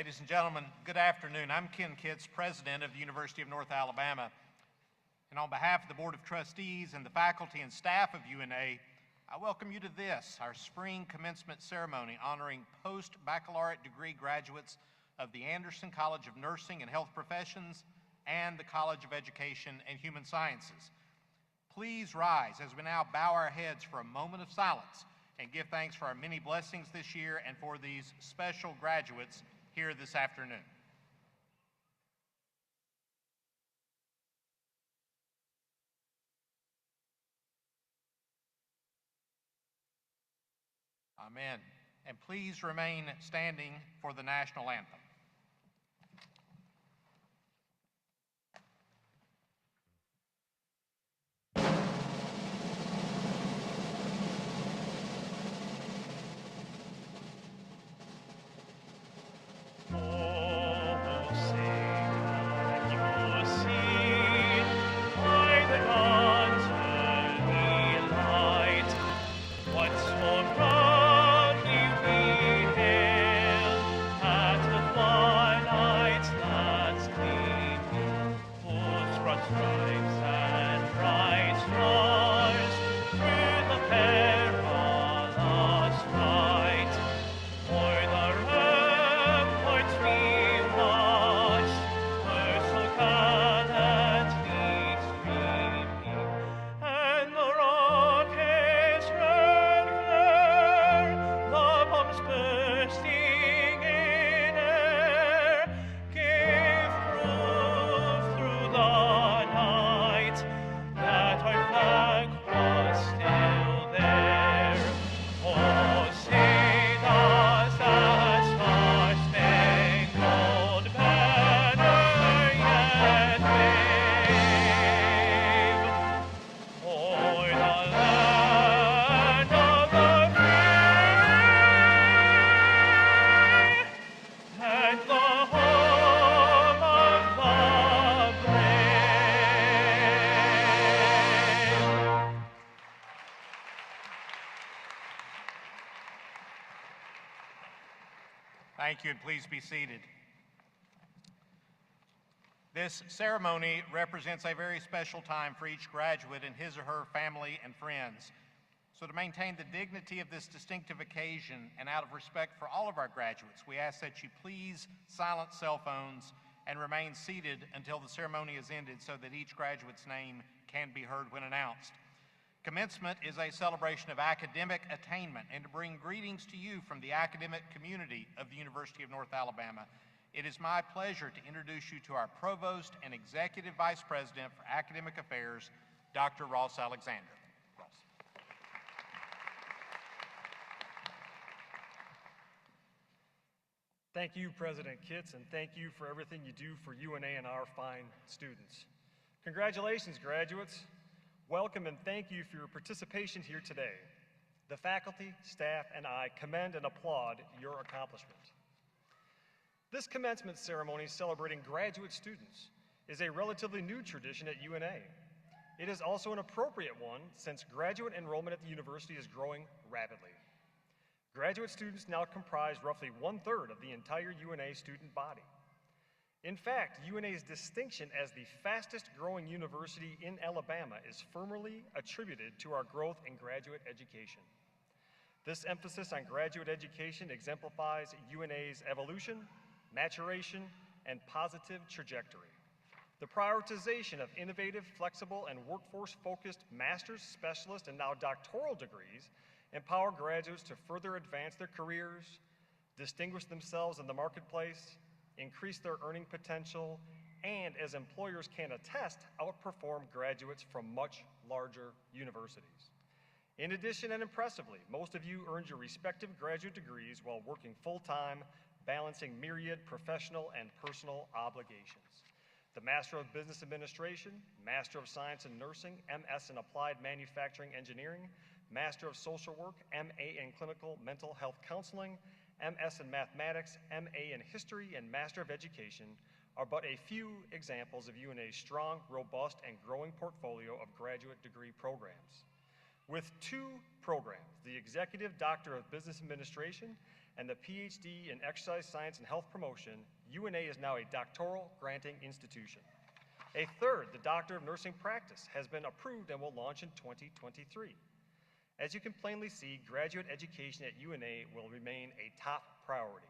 Ladies and gentlemen, good afternoon. I'm Ken Kitts, president of the University of North Alabama. And on behalf of the Board of Trustees and the faculty and staff of UNA, I welcome you to this, our spring commencement ceremony honoring post-baccalaureate degree graduates of the Anderson College of Nursing and Health Professions and the College of Education and Human Sciences. Please rise as we now bow our heads for a moment of silence and give thanks for our many blessings this year and for these special graduates here this afternoon. Amen. And please remain standing for the national anthem. Thank you, and please be seated. This ceremony represents a very special time for each graduate and his or her family and friends. So to maintain the dignity of this distinctive occasion and out of respect for all of our graduates, we ask that you please silence cell phones and remain seated until the ceremony is ended so that each graduate's name can be heard when announced. Commencement is a celebration of academic attainment, and to bring greetings to you from the academic community of the University of North Alabama, it is my pleasure to introduce you to our Provost and Executive Vice President for Academic Affairs, Dr. Ross Alexander. Ross. Thank you, President Kitts, and thank you for everything you do for UNA and our fine students. Congratulations, graduates. Welcome and thank you for your participation here today. The faculty, staff, and I commend and applaud your accomplishment. This commencement ceremony celebrating graduate students is a relatively new tradition at UNA. It is also an appropriate one since graduate enrollment at the university is growing rapidly. Graduate students now comprise roughly 1/3 of the entire UNA student body. In fact, UNA's distinction as the fastest growing university in Alabama is firmly attributed to our growth in graduate education. This emphasis on graduate education exemplifies UNA's evolution, maturation, and positive trajectory. The prioritization of innovative, flexible, and workforce-focused master's, specialist, and now doctoral degrees empower graduates to further advance their careers, distinguish themselves in the marketplace, increase their earning potential, and as employers can attest, outperform graduates from much larger universities. In addition, and impressively, most of you earned your respective graduate degrees while working full-time, balancing myriad professional and personal obligations. The Master of Business Administration, Master of Science in Nursing, MS in Applied Manufacturing Engineering, Master of Social Work, MA in Clinical Mental Health Counseling, MS in Mathematics, MA in History, and Master of Education are but a few examples of UNA's strong, robust, and growing portfolio of graduate degree programs. With 2 programs, the Executive Doctor of Business Administration and the PhD in Exercise Science and Health Promotion, UNA is now a doctoral granting institution. A third, the Doctor of Nursing Practice, has been approved and will launch in 2023. As you can plainly see, graduate education at UNA will remain a top priority.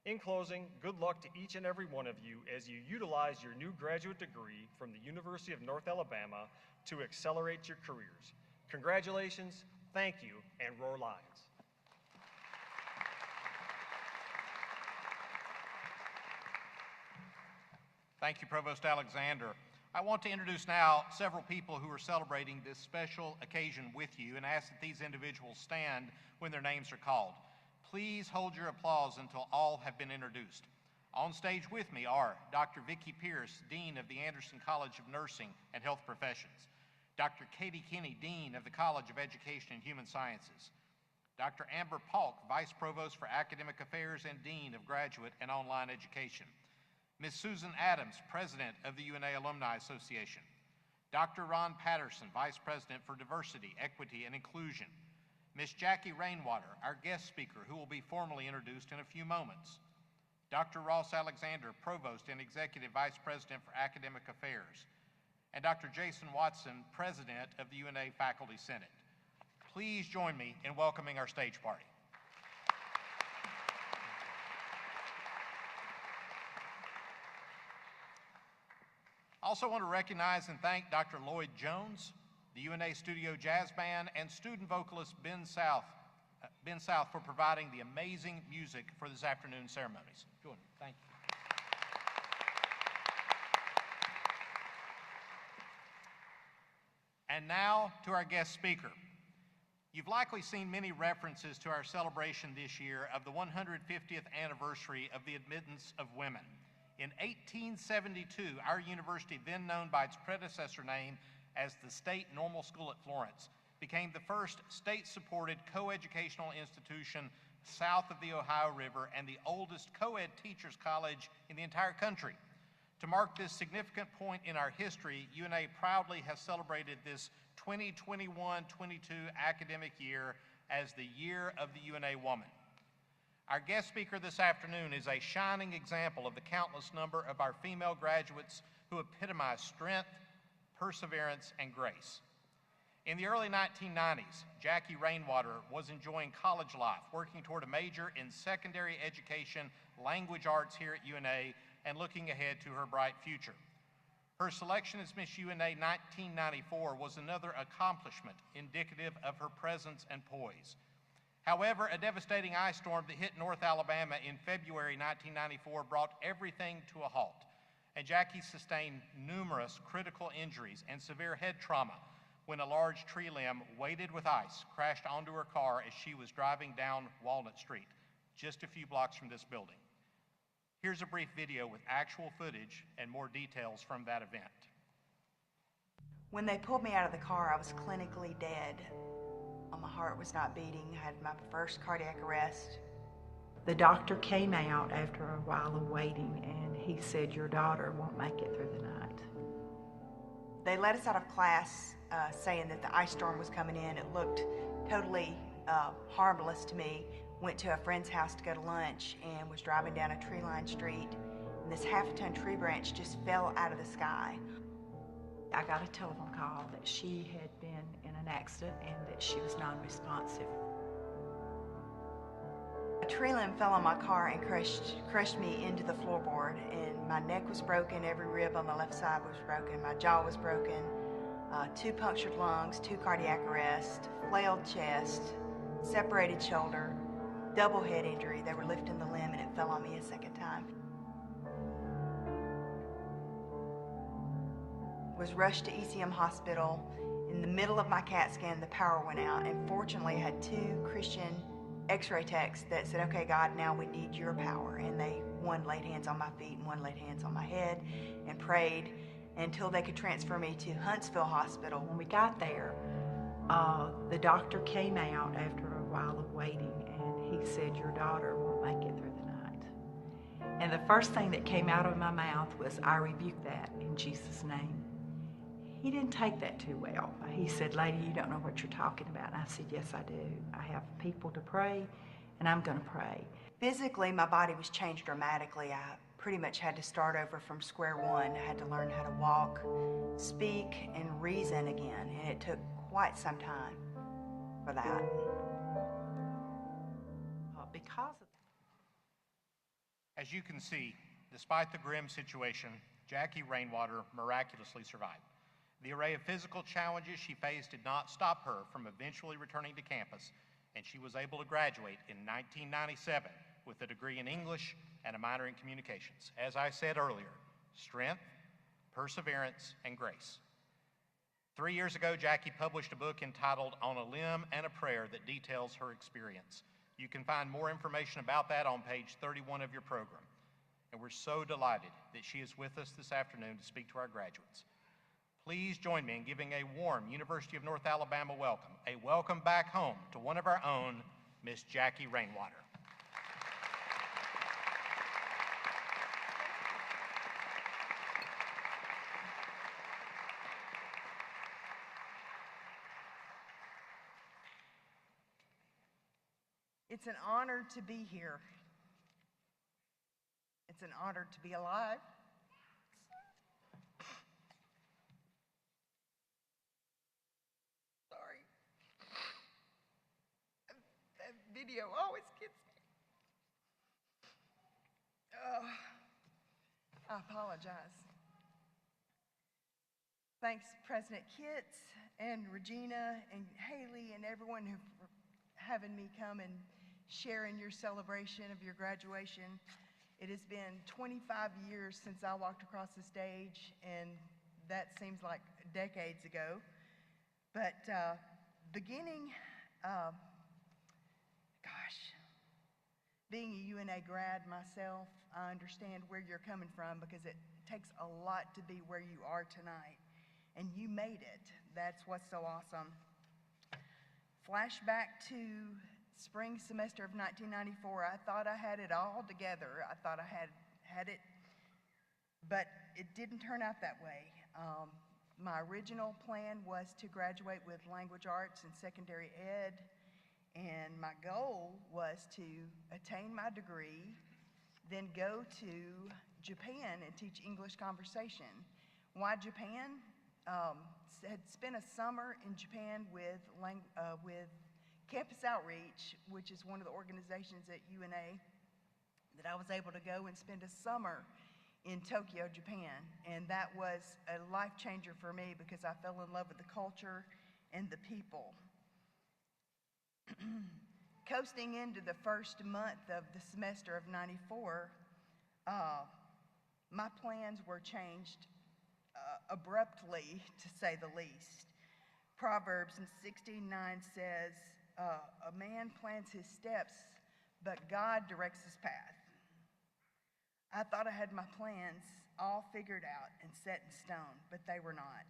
In closing, good luck to each and every one of you as you utilize your new graduate degree from the University of North Alabama to accelerate your careers. Congratulations, thank you, and roar Lions. Thank you, Provost Alexander. I want to introduce now several people who are celebrating this special occasion with you and ask that these individuals stand when their names are called. Please hold your applause until all have been introduced. On stage with me are Dr. Vicki Pierce, Dean of the Anderson College of Nursing and Health Professions, Dr. Katie Kinney, Dean of the College of Education and Human Sciences, Dr. Amber Polk, Vice Provost for Academic Affairs and Dean of Graduate and Online Education, Ms. Susan Adams, President of the UNA Alumni Association, Dr. Ron Patterson, Vice President for Diversity, Equity, and Inclusion, Ms. Jackie Rainwater, our guest speaker, who will be formally introduced in a few moments, Dr. Ross Alexander, Provost and Executive Vice President for Academic Affairs, and Dr. Jason Watson, President of the UNA Faculty Senate. Please join me in welcoming our stage party. I also want to recognize and thank Dr. Lloyd Jones, the UNA Studio Jazz Band, and student vocalist Ben South for providing the amazing music for this afternoon's ceremonies. Join me. Thank you. And now to our guest speaker. You've likely seen many references to our celebration this year of the 150th anniversary of the admittance of women. In 1872, our university, then known by its predecessor name as the State Normal School at Florence, became the first state-supported co-educational institution south of the Ohio River and the oldest co-ed teachers college in the entire country. To mark this significant point in our history, UNA proudly has celebrated this 2021-22 academic year as the Year of the UNA Woman. Our guest speaker this afternoon is a shining example of the countless number of our female graduates who epitomize strength, perseverance, and grace. In the early 1990s, Jackie Rainwater was enjoying college life, working toward a major in secondary education, language arts here at UNA, and looking ahead to her bright future. Her selection as Miss UNA 1994 was another accomplishment indicative of her presence and poise. However, a devastating ice storm that hit North Alabama in February 1994 brought everything to a halt, and Jackie sustained numerous critical injuries and severe head trauma when a large tree limb weighted with ice crashed onto her car as she was driving down Walnut Street, just a few blocks from this building. Here's a brief video with actual footage and more details from that event. When they pulled me out of the car, I was clinically dead. My heart was not beating. I had my first cardiac arrest. The doctor came out after a while of waiting, and he said, "Your daughter won't make it through the night." They let us out of class saying that the ice storm was coming in. It looked totally harmless to me. Went to a friend's house to go to lunch and was driving down a tree-lined street, and this half-ton tree branch just fell out of the sky. I got a telephone call that she had been in an accident and that she was non-responsive. A tree limb fell on my car and crushed me into the floorboard, and my neck was broken, every rib on the left side was broken, my jaw was broken, 2 punctured lungs, 2 cardiac arrests, flailed chest, separated shoulder, double head injury. They were lifting the limb and it fell on me a second time. Was rushed to ECM hospital. In the middle of my CAT scan, the power went out, and fortunately I had 2 Christian x-ray techs that said, "Okay, God, now we need your power." And one laid hands on my feet and one laid hands on my head and prayed until they could transfer me to Huntsville Hospital. When we got there, the doctor came out after a while of waiting, and he said, "Your daughter won't make it through the night." And the first thing that came out of my mouth was, "I rebuke that in Jesus' name." He didn't take that too well. He said, "Lady, you don't know what you're talking about." And I said, "Yes, I do. I have people to pray, and I'm going to pray. Physically, my body was changed dramatically. I pretty much had to start over from square one. I had to learn how to walk, speak, and reason again, and it took quite some time for that. Because of As you can see, despite the grim situation, Jackie Rainwater miraculously survived. The array of physical challenges she faced did not stop her from eventually returning to campus, and she was able to graduate in 1997 with a degree in English and a minor in communications. As I said earlier, strength, perseverance, and grace. 3 years ago, Jackie published a book entitled On a Limb and a Prayer that details her experience. You can find more information about that on page 31 of your program. And we're so delighted that she is with us this afternoon to speak to our graduates. Please join me in giving a warm University of North Alabama welcome, a welcome back home to one of our own, Miss Jackie Rainwater. It's an honor to be here. It's an honor to be alive. Sorry. That video always gets me. Oh, I apologize. Thanks, President Kitts and Regina and Haley and everyone who for having me come and share in your celebration of your graduation. It has been 25 years since I walked across the stage, and that seems like decades ago. But being a UNA grad myself, I understand where you're coming from because it takes a lot to be where you are tonight. And you made it. That's what's so awesome. Flashback to spring semester of 1994, I thought I had it all together. I thought I had it, but it didn't turn out that way. My original plan was to graduate with language arts and secondary ed, and my goal was to attain my degree, then go to Japan and teach English conversation. Why Japan? Had spent a summer in Japan with Campus Outreach, which is one of the organizations at UNA, that I was able to go and spend a summer in Tokyo, Japan. And that was a life changer for me because I fell in love with the culture and the people. Coasting into the first month of the semester of '94, my plans were changed abruptly, to say the least. Proverbs 16:9 says, a man plans his steps, but God directs his path. I thought I had my plans all figured out and set in stone, but they were not.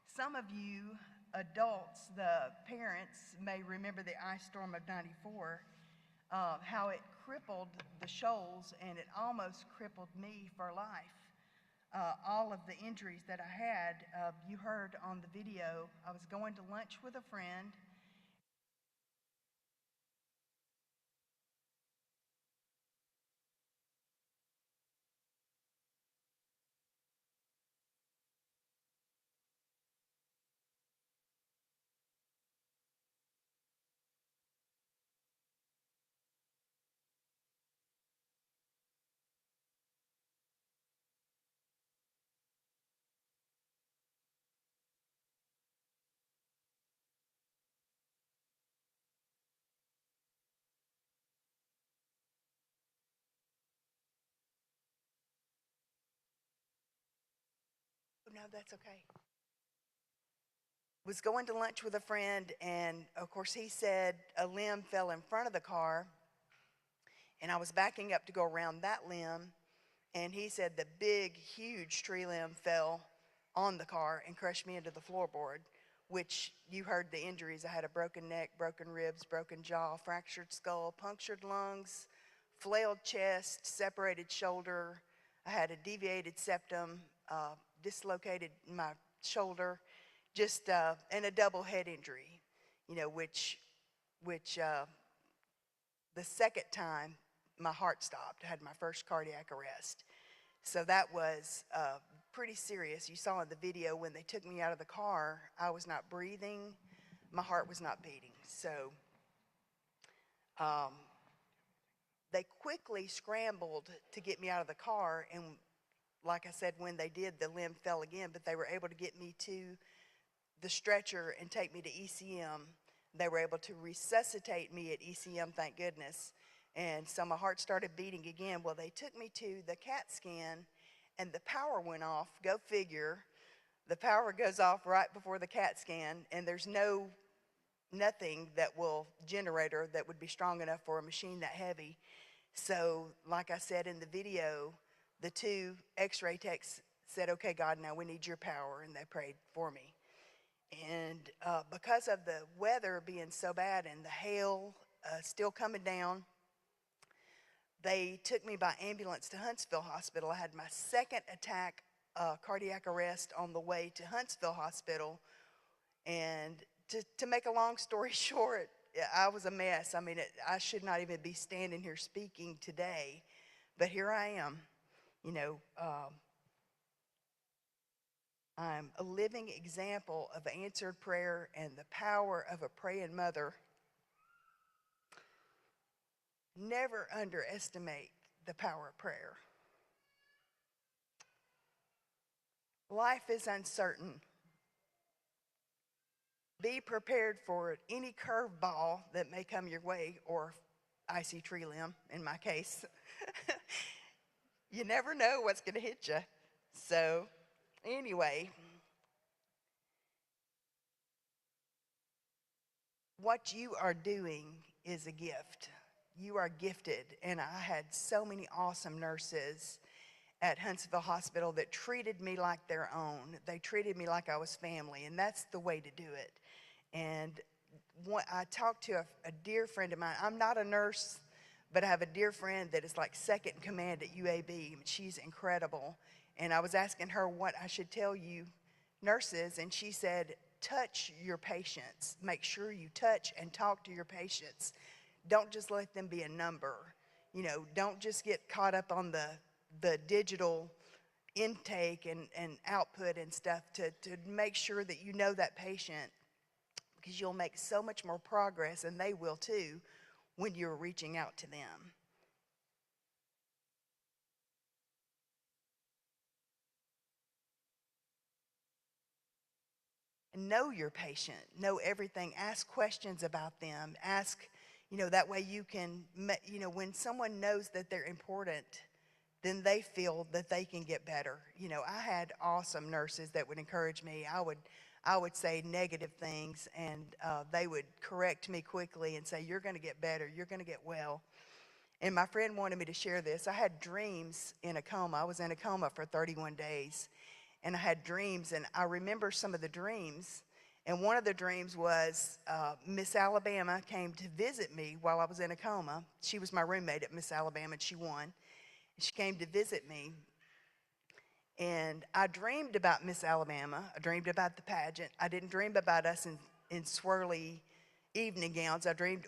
Some of you adults, the parents, may remember the ice storm of '94, how it crippled the Shoals, and it almost crippled me for life. All of the injuries that I had, you heard on the video. I was going to lunch with a friend. No, that's okay. Was going to lunch with a friend, and of course he said a limb fell in front of the car, and I was backing up to go around that limb, and he said the big, huge tree limb fell on the car and crushed me into the floorboard, which you heard the injuries. I had a broken neck, broken ribs, broken jaw, fractured skull, punctured lungs, flailed chest, separated shoulder. I had a deviated septum, dislocated my shoulder, and a double head injury, which which the second time my heart stopped. I had my first cardiac arrest. So that was pretty serious. You saw in the video when they took me out of the car, I was not breathing, my heart was not beating. So they quickly scrambled to get me out of the car, and like I said, when they did, the limb fell again, but they were able to get me to the stretcher and take me to ECM. They were able to resuscitate me at ECM, thank goodness. And so my heart started beating again. Well, they took me to the CAT scan, and the power went off. Go figure. The power goes off right before the CAT scan, and there's nothing that will generator that would be strong enough for a machine that heavy. So, like I said in the video, the two x-ray techs said, okay, God, now we need your power, and they prayed for me. And because of the weather being so bad and the hail still coming down, they took me by ambulance to Huntsville Hospital. I had my second attack, cardiac arrest on the way to Huntsville Hospital. And to make a long story short, I was a mess. I mean, I should not even be standing here speaking today, but here I am. You know, I'm a living example of answered prayer and the power of a praying mother. Never underestimate the power of prayer. Life is uncertain. Be prepared for any curveball that may come your way, or icy tree limb, in my case. You never know what's going to hit you. So, anyway, what you are doing is a gift. You are gifted, and I had so many awesome nurses at Huntsville Hospital that treated me like their own. They treated me like I was family, and that's the way to do it. And I talked to a dear friend of mine. I'm not a nurse, but I have a dear friend that is like second in command at UAB. She's incredible. And I was asking her what I should tell you nurses, and she said, touch your patients. Make sure you touch and talk to your patients. Don't just let them be a number. You know, don't just get caught up on the digital intake and output and stuff to make sure that you know that patient, because you'll make so much more progress, and they will too, when you're reaching out to them. Know your patient, know everything, ask questions about them, ask, you know, that way you can, you know, when someone knows that they're important, then they feel that they can get better. You know, I had awesome nurses that would encourage me. I would say negative things, and they would correct me quickly and say, you're going to get better, you're going to get well. And my friend wanted me to share this. I had dreams in a coma. I was in a coma for 31 days, and I had dreams, and I remember some of the dreams. And one of the dreams was Miss Alabama came to visit me while I was in a coma. She was my roommate at Miss Alabama, and she won. She came to visit me, and I dreamed about Miss Alabama. I dreamed about the pageant. I didn't dream about us in swirly evening gowns. I dreamed,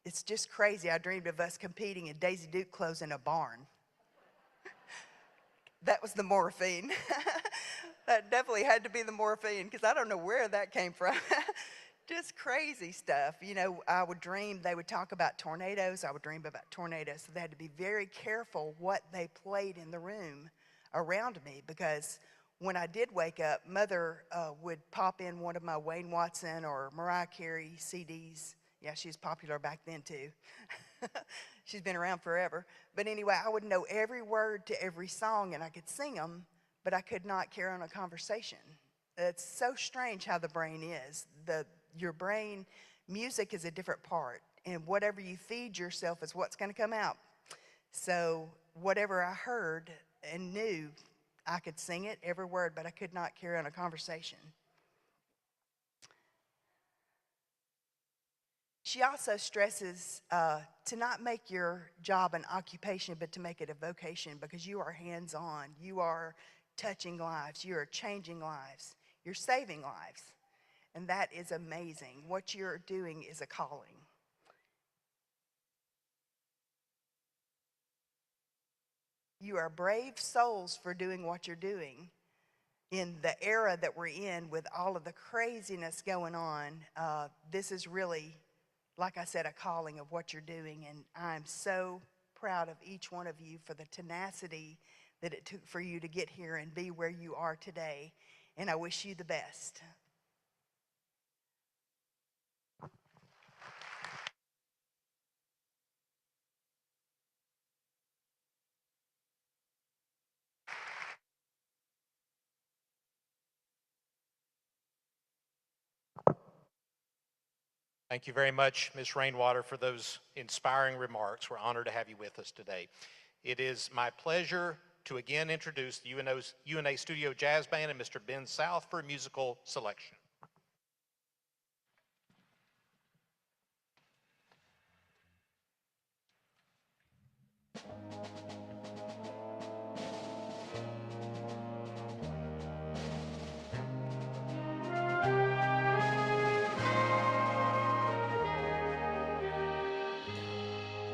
it's just crazy. I dreamed of us competing in Daisy Duke clothes in a barn. That was the morphine. That definitely had to be the morphine, because I don't know where that came from. Just crazy stuff. You know, I would dream, they would talk about tornadoes. I would dream about tornadoes. So they had to be very careful what they played in the room around me, because when I did wake up, Mother would pop in one of my Wayne Watson or Mariah Carey CDs. Yeah, she was popular back then too. She's been around forever. But anyway, I would know every word to every song, and I could sing them, but I could not carry on a conversation. It's so strange how the brain is. Your brain, music is a different part, and whatever you feed yourself is what's going to come out. So whatever I heard and knew, I could sing it, every word, but I could not carry on a conversation. She also stresses to not make your job an occupation, but to make it a vocation, because you are hands-on. You are touching lives. You are changing lives. You're saving lives. And that is amazing. What you're doing is a calling. You are brave souls for doing what you're doing. In the era that we're in with all of the craziness going on, this is really, like I said, a calling of what you're doing. And I'm so proud of each one of you for the tenacity that it took for you to get here and be where you are today. And I wish you the best. Thank you very much, Ms. Rainwater, for those inspiring remarks. We're honored to have you with us today. It is my pleasure to again introduce the UNA Studio Jazz Band and Mr. Ben South for a musical selection.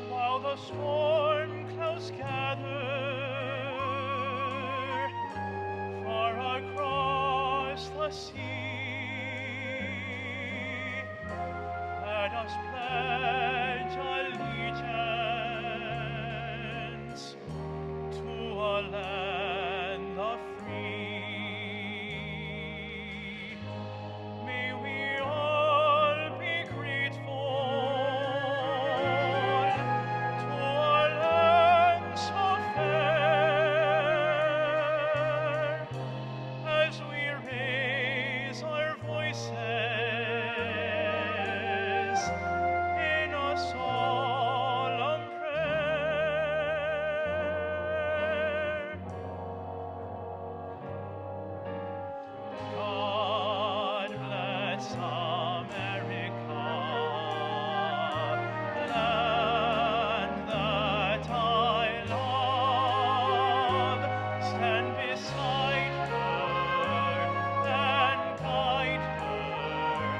While the storm clouds gather far across the sea, let us pledge allegiance to a land of free. May we all be grateful to a land so fair, as we raise our voices in a solemn prayer. God bless America, land that I love. Stand beside her and guide her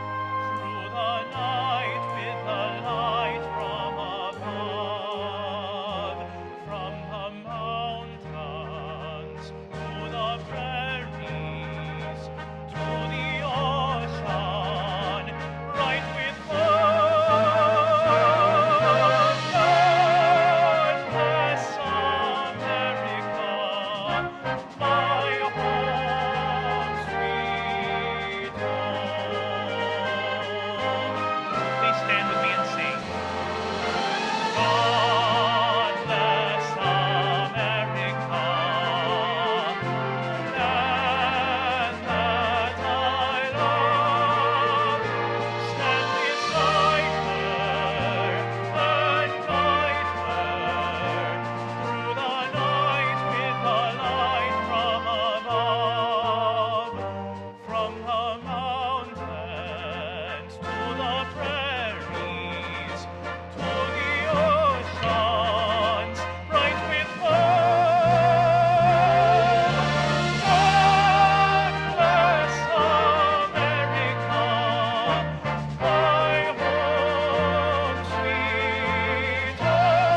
through the night with the light from above. From the mountains to the prairies, to the ocean, right with love. God bless America, my home sweet home. Please stand with me and sing. God bless America, land that I love. Stand beside her and guide her through the night with the light from above. From the mountains to the prairies, to the oceans, bright with love. God bless America, my home sweet home.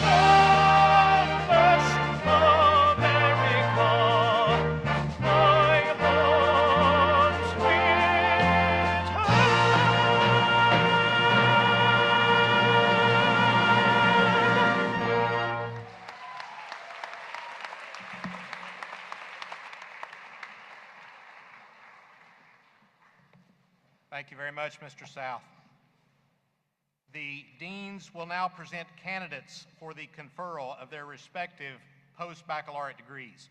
God bless America, my home sweet home. Thank you very much, Mr. South. The deans will now present candidates for the conferral of their respective post-baccalaureate degrees.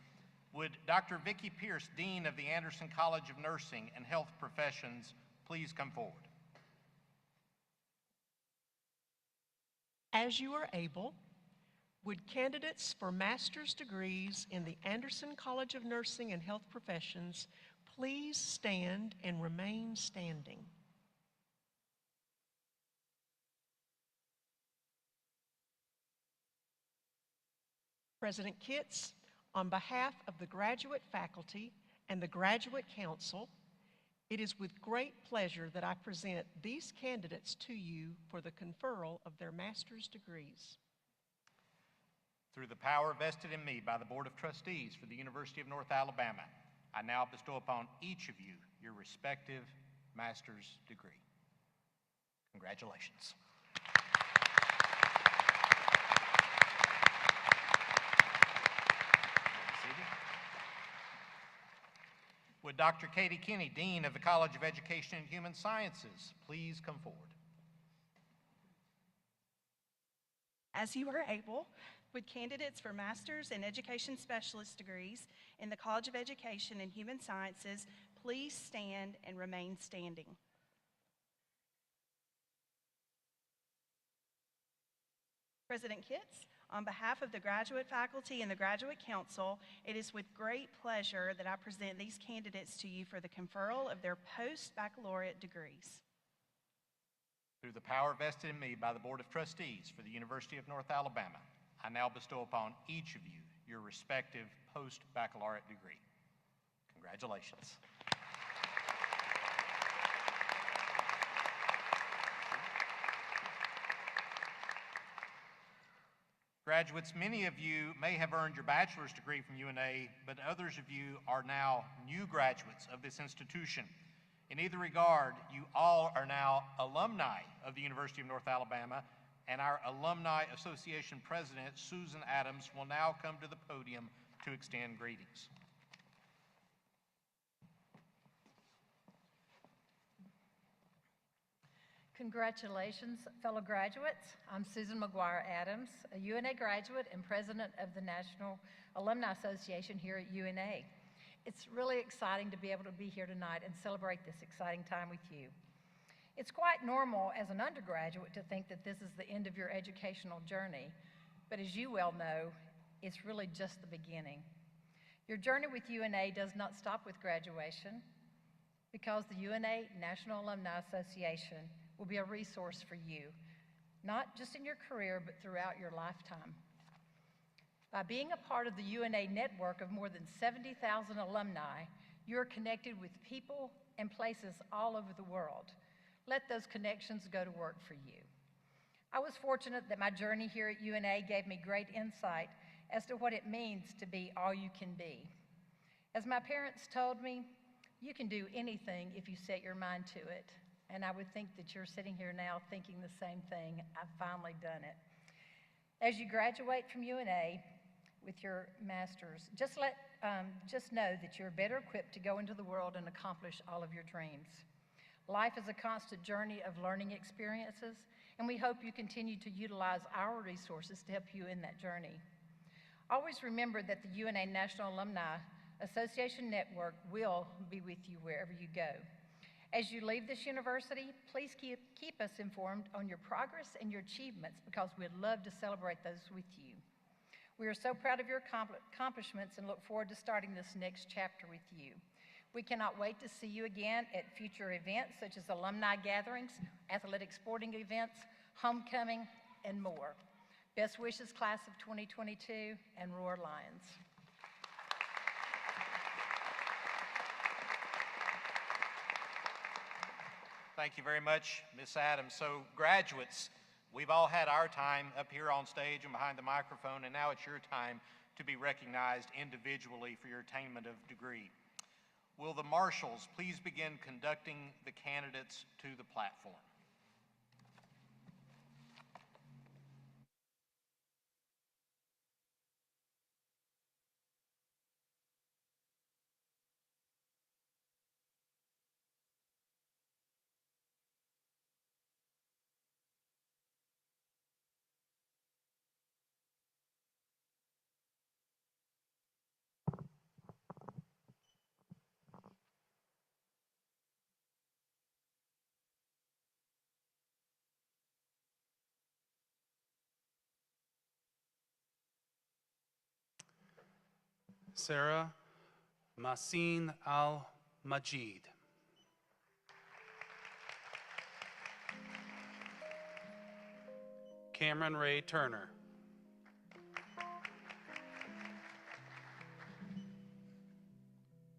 Would Dr. Vicki Pierce, Dean of the Anderson College of Nursing and Health Professions, please come forward? As you are able, would candidates for master's degrees in the Anderson College of Nursing and Health Professions please stand and remain standing? President Kitts, on behalf of the graduate faculty and the Graduate Council, it is with great pleasure that I present these candidates to you for the conferral of their master's degrees. Through the power vested in me by the Board of Trustees for the University of North Alabama, I now bestow upon each of you your respective master's degree. Congratulations. Would Dr. Katie Kinney, Dean of the College of Education and Human Sciences, please come forward? As you are able, would candidates for Master's and Education Specialist degrees in the College of Education and Human Sciences please stand and remain standing? President Kitts, on behalf of the graduate faculty and the Graduate Council, it is with great pleasure that I present these candidates to you for the conferral of their post-baccalaureate degrees. Through the power vested in me by the Board of Trustees for the University of North Alabama, I now bestow upon each of you your respective post-baccalaureate degree. Congratulations. Graduates, many of you may have earned your bachelor's degree from UNA, but others of you are now new graduates of this institution. In either regard, you all are now alumni of the University of North Alabama, and our Alumni Association President, Susan Adams, will now come to the podium to extend greetings. Congratulations, fellow graduates. I'm Susan McGuire Adams, a UNA graduate and president of the National Alumni Association here at UNA. It's really exciting to be able to be here tonight and celebrate this exciting time with you. It's quite normal as an undergraduate to think that this is the end of your educational journey, but as you well know, it's really just the beginning. Your journey with UNA does not stop with graduation, because the UNA National Alumni Association will be a resource for you, not just in your career, but throughout your lifetime. By being a part of the UNA network of more than 70,000 alumni, you are connected with people and places all over the world. Let those connections go to work for you. I was fortunate that my journey here at UNA gave me great insight as to what it means to be all you can be. As my parents told me, you can do anything if you set your mind to it. And I would think that you're sitting here now thinking the same thing. I've finally done it. As you graduate from UNA with your master's, just know that you're better equipped to go into the world and accomplish all of your dreams. Life is a constant journey of learning experiences, and we hope you continue to utilize our resources to help you in that journey. Always remember that the UNA National Alumni Association Network will be with you wherever you go. As you leave this university, please keep us informed on your progress and your achievements, because we'd love to celebrate those with you. We are so proud of your accomplishments and look forward to starting this next chapter with you. We cannot wait to see you again at future events such as alumni gatherings, athletic sporting events, homecoming, and more. Best wishes, class of 2022, and Roar Lions. Thank you very much, Ms. Adams. So, graduates, we've all had our time up here on stage and behind the microphone, and now it's your time to be recognized individually for your attainment of degree. Will the marshals please begin conducting the candidates to the platform? Sarah Masin Al-Majid. Cameron Ray Turner.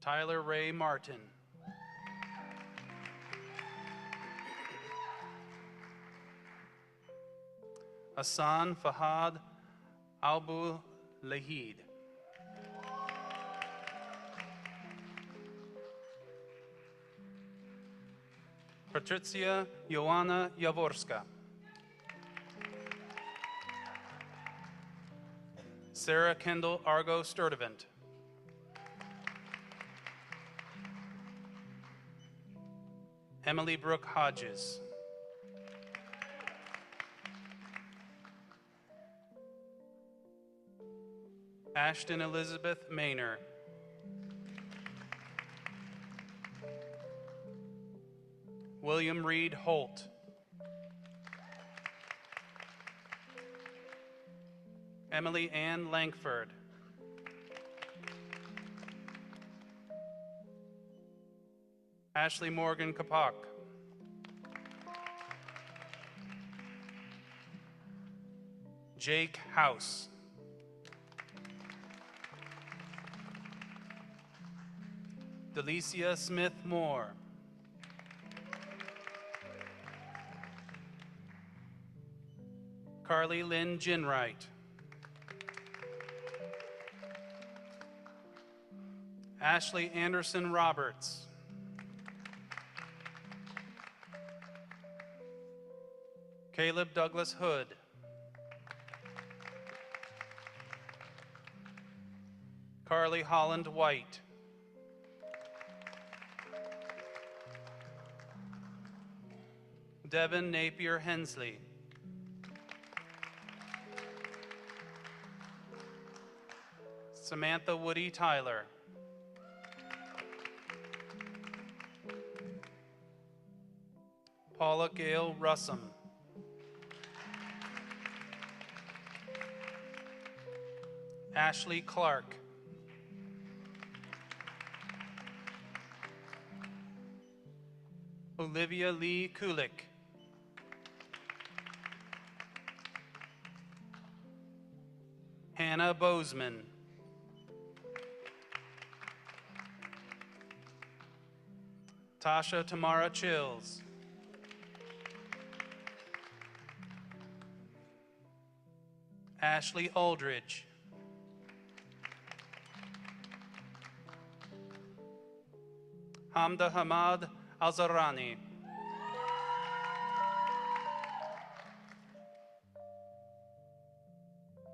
Tyler Ray Martin. Hassan Fahad Abu Lahid. Patricia Joanna Jaworska. Sarah Kendall Argo Sturdivant. Emily Brooke Hodges. Ashton Elizabeth Maynor. William Reed Holt. Emily Ann Langford. Ashley Morgan Kapak. Jake House. Delicia Smith Moore. Carly Lynn Ginwright. Ashley Anderson Roberts. Caleb Douglas Hood. Carly Holland White. Devin Napier Hensley. Samantha Woody Tyler. Paula Gale Russum. Ashley Clark. Olivia Lee Kulik. Hannah Bozeman. Tasha Tamara Chills. Ashley Aldridge. Hamda Hamad Alzarani.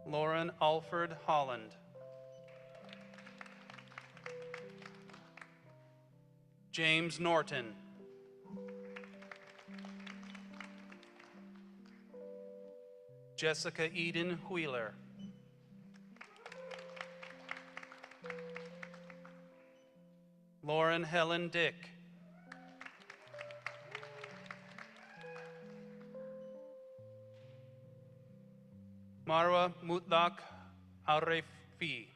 Lauren Alford Holland. James Norton. Jessica Eden Wheeler. Lauren Helen Dick. Marwa Mutlak Arefi.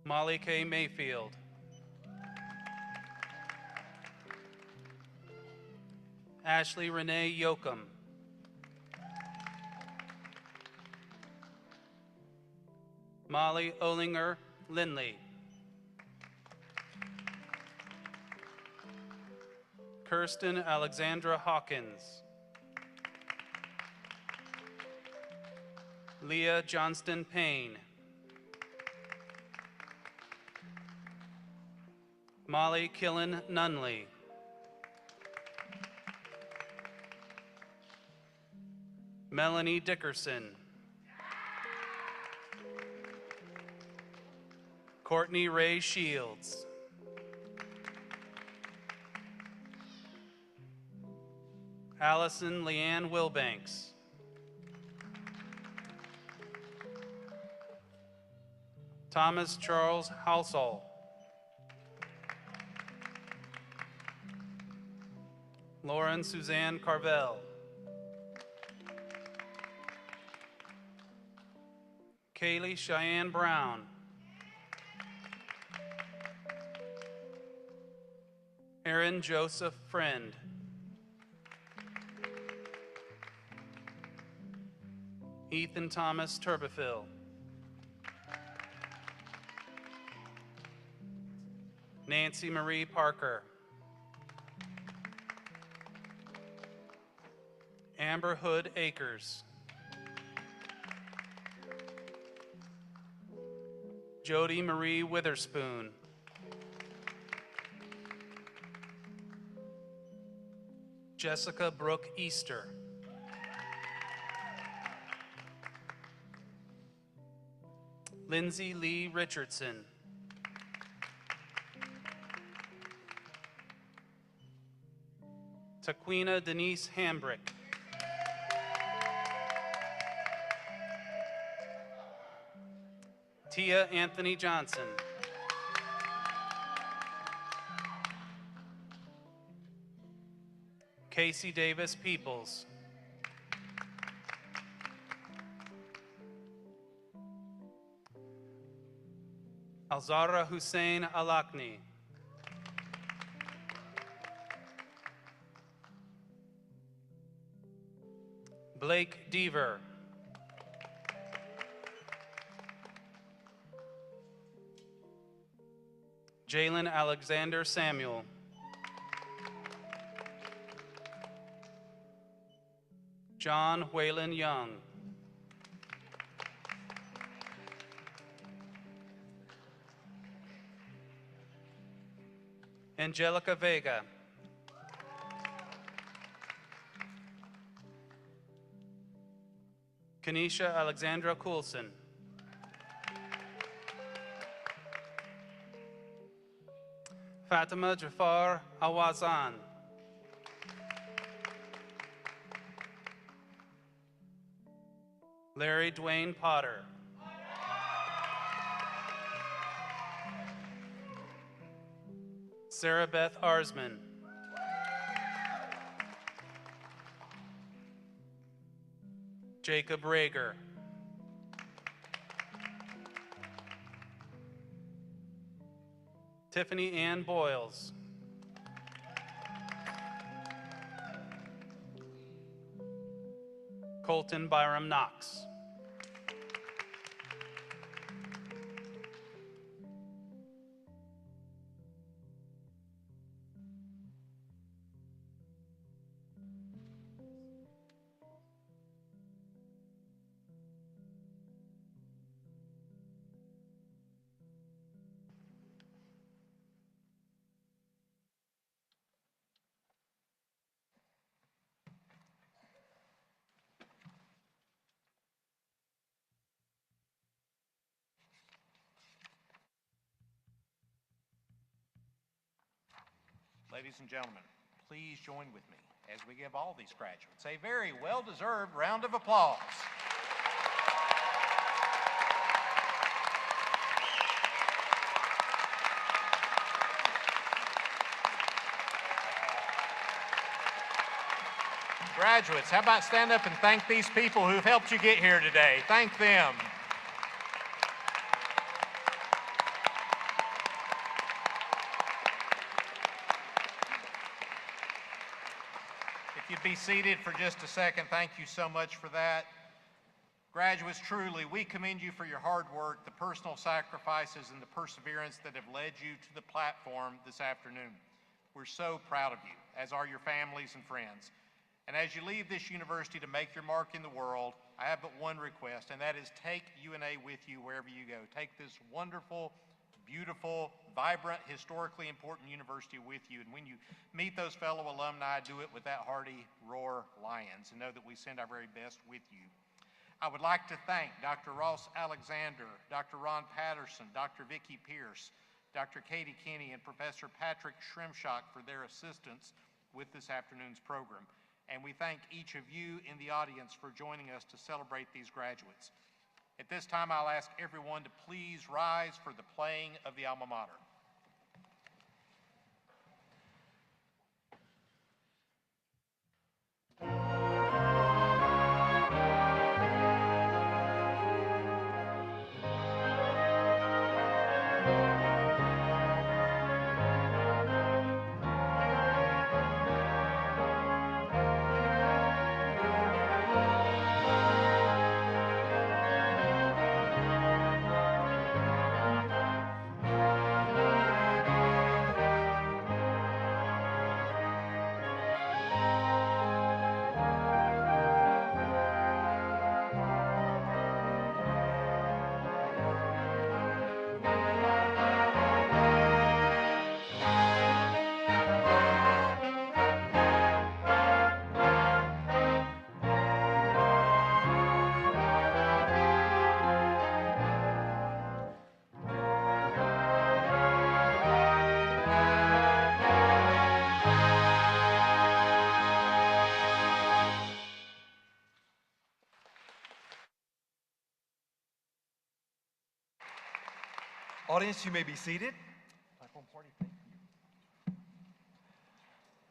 Molly K. Mayfield. Ashley Renee Yoakum. Molly Olinger Lindley. Kirsten Alexandra Hawkins. Leah Johnston Payne. Molly Killen Nunley. Melanie Dickerson. Courtney Ray Shields. Allison Leanne Wilbanks. Thomas Charles Halsall. Lauren Suzanne Carvel. Kaylee Cheyenne Brown. Aaron Joseph Friend. Ethan Thomas Turbeville. Nancy Marie Parker. Amber Hood Akers. Jody Marie Witherspoon. Jessica Brooke Easter. Lindsay Lee Richardson. Taquina Denise Hambrick. Tia Anthony Johnson. Casey Davis Peoples. Alzara Hussein Alakni. Blake Deaver. Jalen Alexander Samuel. John Whalen Young. Angelica Vega. Kanisha Alexandra Coulson. Fatima Jafar Awazan. Larry Dwayne Potter. Sarah Beth Arsman. Jacob Rager. Tiffany Ann Boyles. Colton Byram Knox. Ladies and gentlemen, please join with me as we give all these graduates a very well-deserved round of applause. Graduates, how about stand up and thank these people who've helped you get here today? Thank them. If you'd be seated for just a second, thank you so much for that. Graduates, truly, we commend you for your hard work, the personal sacrifices, and the perseverance that have led you to the platform this afternoon. We're so proud of you, as are your families and friends. And as you leave this university to make your mark in the world, I have but one request, and that is take UNA with you wherever you go. Take this wonderful, beautiful, vibrant, historically important university with you. And when you meet those fellow alumni, do it with that hearty roar lions, and know that we send our very best with you. I would like to thank Dr. Ross Alexander, Dr. Ron Patterson, Dr. Vicki Pierce, Dr. Katie Kinney, and Professor Patrick Shrimshock for their assistance with this afternoon's program. And we thank each of you in the audience for joining us to celebrate these graduates. At this time, I'll ask everyone to please rise for the playing of the alma mater. Audience, you may be seated.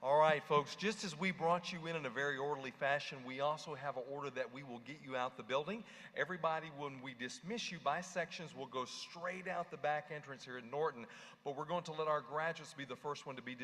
All right, folks, just as we brought you in a very orderly fashion, we also have an order that we will get you out the building. Everybody, when we dismiss you by sections, will go straight out the back entrance here at Norton, but we're going to let our graduates be the first one to be dismissed.